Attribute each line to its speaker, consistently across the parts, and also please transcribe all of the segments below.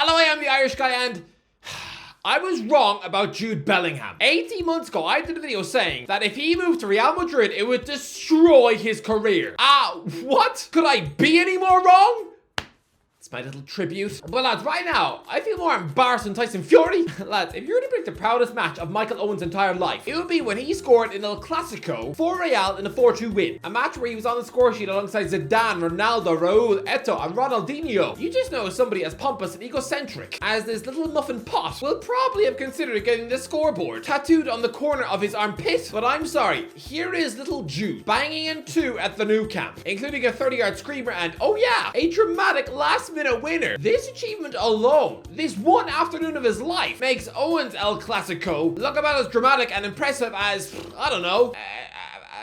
Speaker 1: Hello, I am the Irish guy, and I was wrong about Jude Bellingham. 18 months ago, I did a video saying that if he moved to Real Madrid, it would destroy his career. What? Could I be any more wrong? It's my little tribute. But lads, right now, I feel more embarrassed than Tyson Fury. Lads, if you were to predict the proudest match of Michael Owen's entire life, it would be when he scored in El Clasico for Real in a 4-2 win. A match where he was on the score sheet alongside Zidane, Ronaldo, Raul, Eto'o, and Ronaldinho. You just know somebody as pompous and egocentric as this little muffin pot will probably have considered getting the scoreboard tattooed on the corner of his armpit. But I'm sorry, here is little Jude banging in 2 at the new camp, including a 30-yard screamer and, oh yeah, a dramatic last-minute winner. This achievement alone, this one afternoon of his life, makes Owen's El Clasico look about as dramatic and impressive as, I don't know,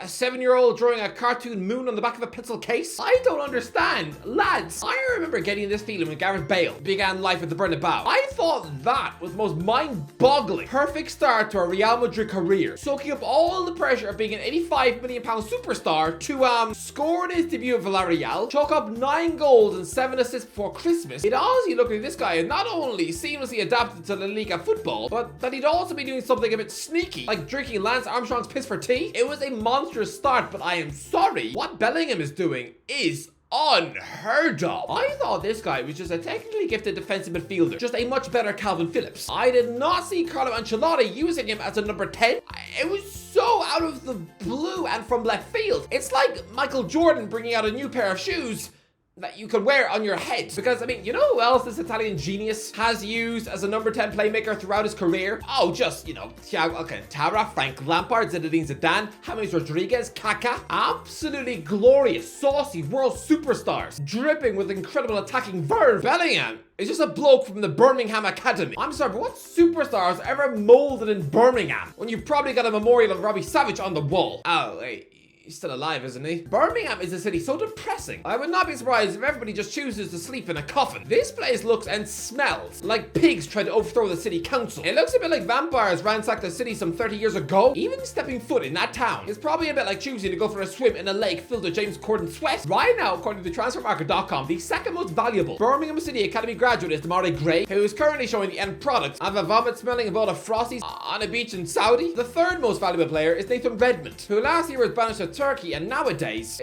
Speaker 1: a 7-year-old drawing a cartoon moon on the back of a pencil case? I don't understand. Lads, I remember getting this feeling when Gareth Bale began life at the Bernabeu. I thought that was the most mind-boggling, perfect start to a Real Madrid career, soaking up all the pressure of being an £85 million superstar to score in his debut at Villarreal, chalk up 9 goals and 7 assists before Christmas. It honestly looked like this guy had not only seamlessly adapted to La Liga football, but that he'd also be doing something a bit sneaky, like drinking Lance Armstrong's piss for tea. It was a monstrous start, but I am sorry, what Bellingham is doing is unheard of. I thought this guy was just a technically gifted defensive midfielder, just a much better Calvin Phillips. I did not see Carlo Ancelotti using him as a number 10. It was so out of the blue and from left field. It's like Michael Jordan bringing out a new pair of shoes that you could wear on your head. Because, I mean, you know who else this Italian genius has used as a number 10 playmaker throughout his career? Oh, just, you know, Thiago Alcantara, Frank Lampard, Zinedine Zidane, James Rodriguez, Kaká. Absolutely glorious, saucy world superstars, dripping with incredible attacking verve. Bellingham is just a bloke from the Birmingham Academy. I'm sorry, but what superstars ever molded in Birmingham when you've probably got a memorial of Robbie Savage on the wall? Oh, wait. He's still alive, isn't he? Birmingham is a city so depressing. I would not be surprised if everybody just chooses to sleep in a coffin. This place looks and smells like pigs tried to overthrow the city council. It looks a bit like vampires ransacked the city some 30 years ago. Even stepping foot in that town is probably a bit like choosing to go for a swim in a lake filled with James Corden sweat. Right now, according to transfermarket.com, the second most valuable Birmingham City Academy graduate is Demarai Gray, who is currently showing the end product of a vomit-smelling bowl of Frosties on a beach in Saudi. The third most valuable player is Nathan Redmond, who last year was banished to Turkey and nowadays,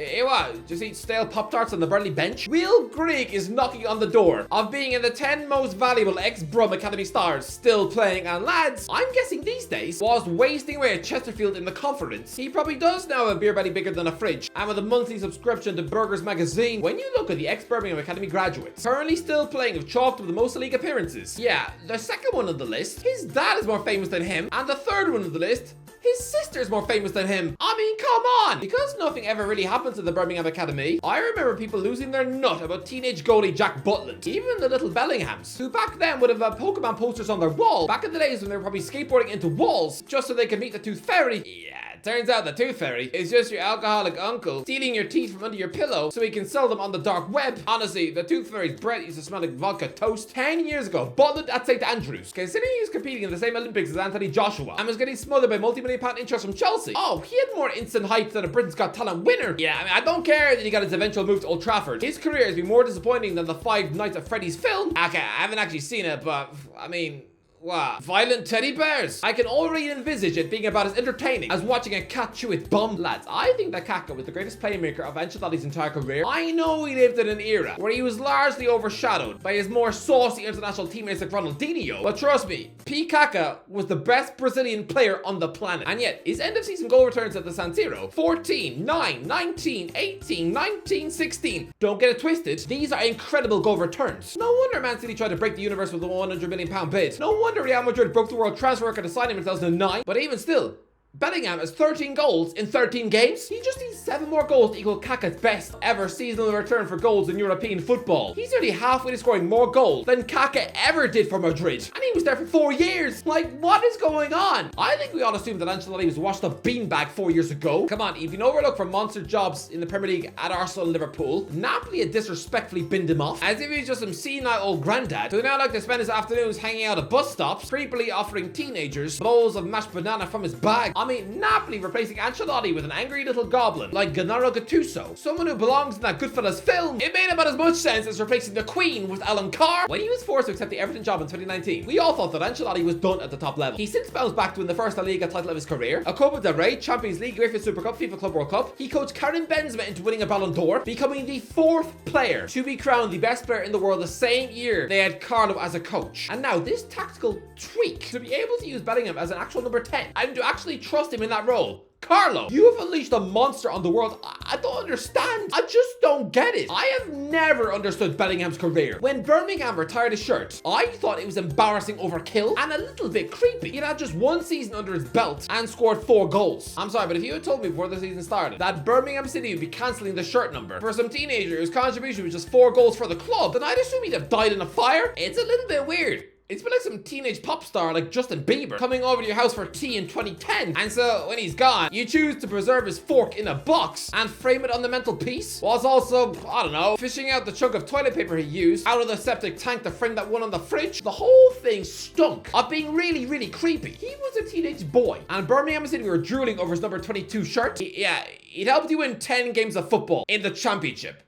Speaker 1: just eat stale Pop-Tarts on the Burnley bench. Will Grigg is knocking on the door of being in the 10 most valuable ex-Brum Academy stars still playing, and lads, I'm guessing these days, whilst wasting away at Chesterfield in the conference, he probably does now have a beer belly bigger than a fridge, and with a monthly subscription to Burgers magazine. When you look at the ex-Birmingham Academy graduates currently still playing, have chalked up the most league appearances. Yeah, the second one on the list, his dad is more famous than him, and the third one on the list, his sister's more famous than him. I mean, come on! Because nothing ever really happens at the Birmingham Academy, I remember people losing their nut about teenage goalie Jack Butland. Even the little Bellinghams, who back then would have Pokemon posters on their wall, back in the days when they were probably skateboarding into walls, just so they could meet the Tooth Fairy. Yeah. Turns out the Tooth Fairy is just your alcoholic uncle stealing your teeth from under your pillow so he can sell them on the dark web. Honestly, the Tooth Fairy's breath used to smell like vodka toast. 10 years ago, Butland at St. Andrews, considering he was competing in the same Olympics as Anthony Joshua and was getting smothered by multi-million-pound interest from Chelsea. Oh, he had more instant hype than a Britain's Got Talent winner. Yeah, I mean, I don't care that he got his eventual move to Old Trafford. His career has been more disappointing than the Five Nights at Freddy's film. Okay, I haven't actually seen it, but I mean, wow. Violent teddy bears. I can already envisage it being about as entertaining as watching a cat chew its bum. Lads, I think that Kaká was the greatest playmaker of Ancelotti's entire career. I know he lived in an era where he was largely overshadowed by his more saucy international teammates like Ronaldinho, but trust me, Kaká was the best Brazilian player on the planet. And yet, his end of season goal returns at the San Siro: 14, 9, 19, 18, 19, 16. Don't get it twisted, these are incredible goal returns. No wonder Man City tried to break the universe with a £100 million bid. No wonder Real Madrid broke the world transfer record to sign him in 2009, but even still, Bellingham has 13 goals in 13 games. He just needs 7 more goals to equal Kaká's best ever seasonal return for goals in European football. He's nearly halfway to scoring more goals than Kaká ever did for Madrid, and he was there for 4 years. Like, what is going on? I think we all assumed that Ancelotti was washed up beanbag 4 years ago. Come on, he'd been overlooked for monster jobs in the Premier League at Arsenal and Liverpool. Napoli had disrespectfully binned him off, as if he was just some senile old granddad who now like to spend his afternoons hanging out at bus stops, creepily offering teenagers bowls of mashed banana from his bag. I mean, Napoli replacing Ancelotti with an angry little goblin like Gennaro Gattuso, someone who belongs in that Goodfellas film. It made about as much sense as replacing the Queen with Alan Carr. When he was forced to accept the Everton job in 2019, we all thought that Ancelotti was done at the top level. He's since bounced back to win the first La Liga title of his career, a Copa del Rey, Champions League, UEFA Super Cup, FIFA Club World Cup. He coached Karim Benzema into winning a Ballon d'Or, becoming the 4th player to be crowned the best player in the world the same year they had Carlo as a coach. And now this tactical tweak to be able to use Bellingham as an actual number 10 and to actually trust him in that role. Carlo, you have unleashed a monster on the world. I don't understand. I just don't get it. I have never understood Bellingham's career. When Birmingham retired his shirt, I thought it was embarrassing overkill and a little bit creepy. He had just 1 season under his belt and scored 4 goals. I'm sorry, but if you had told me before the season started that Birmingham City would be cancelling the shirt number for some teenager whose contribution was just 4 goals for the club, then I'd assume he'd have died in a fire. It's a little bit weird. It's been like some teenage pop star like Justin Bieber coming over to your house for tea in 2010. And so when he's gone, you choose to preserve his fork in a box and frame it on the mantelpiece, whilst also, I don't know, fishing out the chunk of toilet paper he used out of the septic tank to frame that one on the fridge. The whole thing stunk of being really, really creepy. He was a teenage boy, and Birmingham City were drooling over his number 22 shirt. It helped you win 10 games of football in the championship.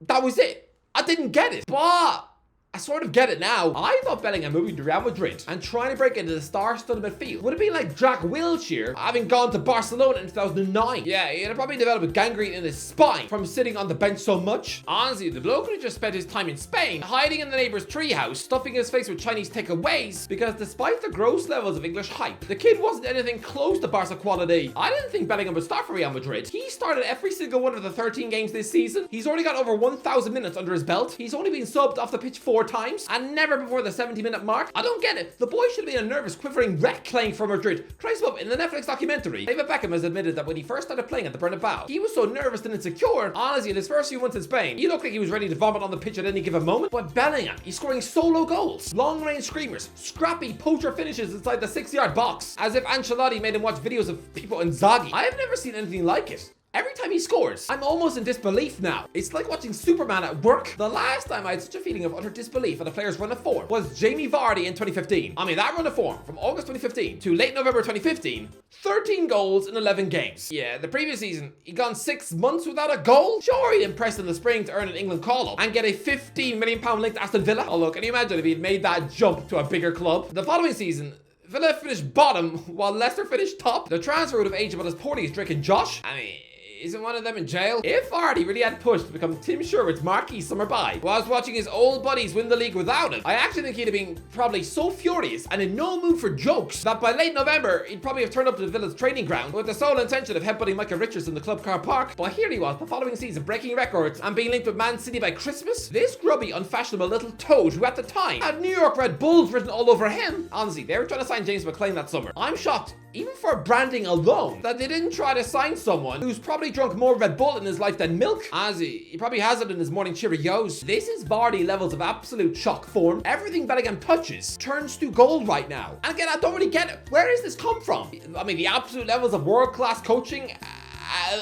Speaker 1: That was it. I didn't get it, but I sort of get it now. I thought Bellingham moving to Real Madrid and trying to break into the star-studded midfield would have been like Jack Wilshere having gone to Barcelona in 2009. Yeah, he'd have probably developed a gangrene in his spine from sitting on the bench so much. Honestly, the bloke could have just spent his time in Spain, hiding in the neighbor's treehouse, stuffing his face with Chinese takeaways, because despite the gross levels of English hype, the kid wasn't anything close to Barca quality. I didn't think Bellingham would start for Real Madrid. He started every single one of the 13 games this season. He's already got over 1,000 minutes under his belt. He's only been subbed off the pitch 4 times and never before the 70-minute mark. I don't get it. The boy should have been a nervous, quivering wreck playing for Madrid. Try some up in the Netflix documentary. David Beckham has admitted that when he first started playing at the Bernabeu, he was so nervous and insecure. Honestly, in his first few months in Spain, he looked like he was ready to vomit on the pitch at any given moment. But Bellingham, he's scoring solo goals, long-range screamers, scrappy poacher finishes inside the 6-yard box, as if Ancelotti made him watch videos of Pippo Inzaghi. I have never seen anything like it. Every time he scores, I'm almost in disbelief now. It's like watching Superman at work. The last time I had such a feeling of utter disbelief at a player's run of form was Jamie Vardy in 2015. I mean, that run of form from August 2015 to late November 2015, 13 goals in 11 games. Yeah, the previous season, he'd gone 6 months without a goal. Sure, he'd impressed in the spring to earn an England call-up and get a £15 million link to Aston Villa. Oh look, can you imagine if he'd made that jump to a bigger club? The following season, Villa finished bottom while Leicester finished top. The transfer would have aged about as poorly as Drake and Josh. I mean, isn't one of them in jail? If Vardy really had pushed to become Tim Sherwood's marquee summer buy whilst watching his old buddies win the league without him, I actually think he'd have been probably so furious and in no mood for jokes that by late November, he'd probably have turned up to the Villa's training ground with the sole intention of headbutting Micah Richards in the club car park. But here he was the following season, breaking records and being linked with Man City by Christmas. This grubby, unfashionable little toad who at the time had New York Red Bulls written all over him. Honestly, they were trying to sign James McClean that summer. I'm shocked, even for branding alone, that they didn't try to sign someone who's probably drunk more Red Bull in his life than milk. Honestly, he probably has it in his morning Cheerios. This is Vardy levels of absolute shock form. Everything Bellingham touches turns to gold right now. And again, I don't really get it. Where does this come from? I mean, the absolute levels of world-class coaching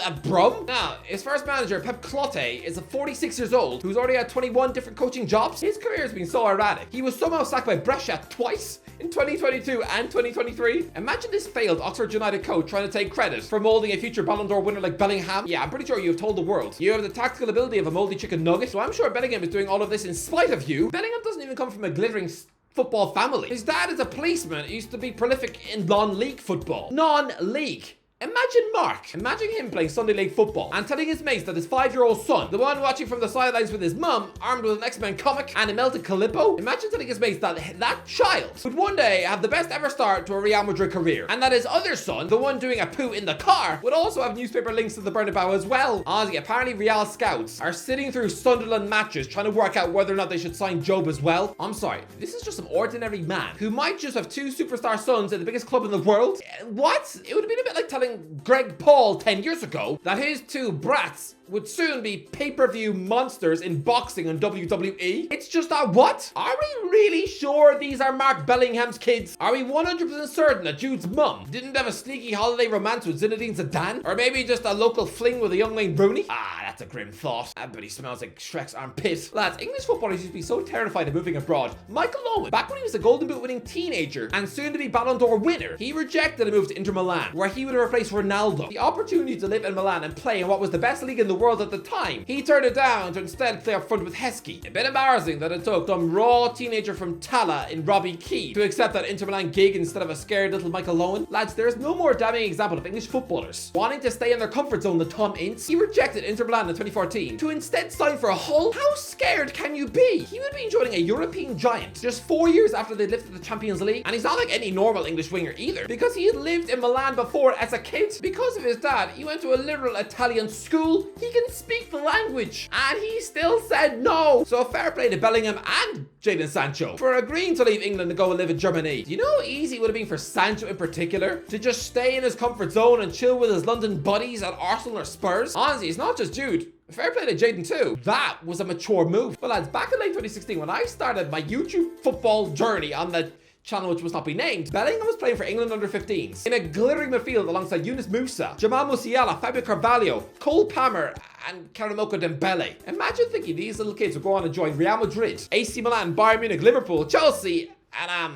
Speaker 1: at Brum? Now, his first manager, Pep Clotte, is a 46 years old who's already had 21 different coaching jobs. His career has been so erratic. He was somehow sacked by Brescia twice in 2022 and 2023. Imagine this failed Oxford United coach trying to take credit for molding a future Ballon d'Or winner like Bellingham. Yeah, I'm pretty sure you have told the world you have the tactical ability of a moldy chicken nugget, so I'm sure Bellingham is doing all of this in spite of you. Bellingham doesn't even come from a glittering football family. His dad is a policeman who used to be prolific in non-league football. Non-league. Imagine Mark. Imagine him playing Sunday League football and telling his mates that his 5-year-old son, the one watching from the sidelines with his mum, armed with an X-Men comic and a melted Calippo, imagine telling his mates that that child would one day have the best ever start to a Real Madrid career, and that his other son, the one doing a poo in the car, would also have newspaper links to the Bernabeu as well. Honestly, apparently Real scouts are sitting through Sunderland matches trying to work out whether or not they should sign Job as well. I'm sorry, this is just some ordinary man who might just have 2 superstar sons at the biggest club in the world. What? It would have been a bit like telling Greg Paul 10 years ago that his 2 brats would soon be pay-per-view monsters in boxing and WWE. It's just that what? Are we really sure these are Mark Bellingham's kids? Are we 100% certain that Jude's mum didn't have a sneaky holiday romance with Zinedine Zidane? Or maybe just a local fling with a young Wayne Rooney? Ah, that's a grim thought. Everybody smells like Shrek's armpit. Lads, English footballers used to be so terrified of moving abroad. Michael Owen, back when he was a Golden Boot winning teenager and soon to be Ballon d'Or winner, he rejected a move to Inter Milan, where he would have replaced Ronaldo. The opportunity to live in Milan and play in what was the best league in the world at the time, he turned it down to instead play up front with Heskey. A bit embarrassing that it took some raw teenager from Tala in Robbie Keane to accept that Inter Milan gig instead of a scared little Michael Owen. Lads, there's no more damning example of English footballers wanting to stay in their comfort zone than Tom Ince. He rejected Inter Milan in 2014 to instead sign for Hull. How scared can you be? He would be joining a European giant just 4 years after they lifted the Champions League, and he's not like any normal English winger either, because he had lived in Milan before as a kid. Because of his dad, he went to a literal Italian school. He can speak the language, and he still said no. So fair play to Bellingham and Jadon Sancho for agreeing to leave England and go and live in Germany. Do you know how easy it would have been for Sancho in particular to just stay in his comfort zone and chill with his London buddies at Arsenal or Spurs? Honestly, it's not just Jude. Fair play to Jadon too. That was a mature move. But lads, back in late 2016, when I started my YouTube football journey on the channel which must not be named, Bellingham was playing for England under 15s in a glittering midfield alongside Yunus Musa, Jamal Musiala, Fabio Carvalho, Cole Palmer, and Karamoko Dembele. Imagine thinking these little kids would go on and join Real Madrid, AC Milan, Bayern Munich, Liverpool, Chelsea, and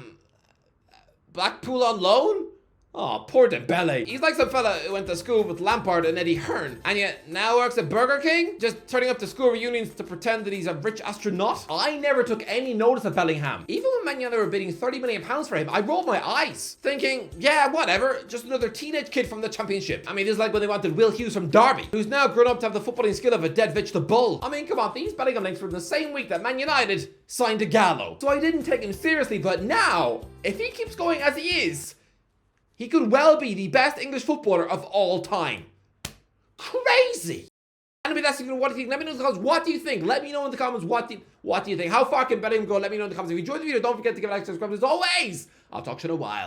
Speaker 1: Blackpool on loan? Oh, poor Dembele. He's like some fella who went to school with Lampard and Eddie Hearn, and yet now works at Burger King, just turning up to school reunions to pretend that he's a rich astronaut. I never took any notice of Bellingham. Even when Man United were bidding £30 million for him, I rolled my eyes, thinking, yeah, whatever, just another teenage kid from the Championship. I mean, this is like when they wanted Will Hughes from Derby, who's now grown up to have the footballing skill of a dead Vitch the Bull. I mean, come on, these Bellingham links were in the same week that Man United signed a Gallo. So I didn't take him seriously, but now, if he keeps going as he is, he could well be the best English footballer of all time. Crazy. Anyway, that's what do you think? Let me know in the comments. What do you think? Let me know in the comments. What do you think? How far can Bellingham go? Let me know in the comments. If you enjoyed the video, don't forget to give a like, subscribe. As always, I'll talk to you in a while.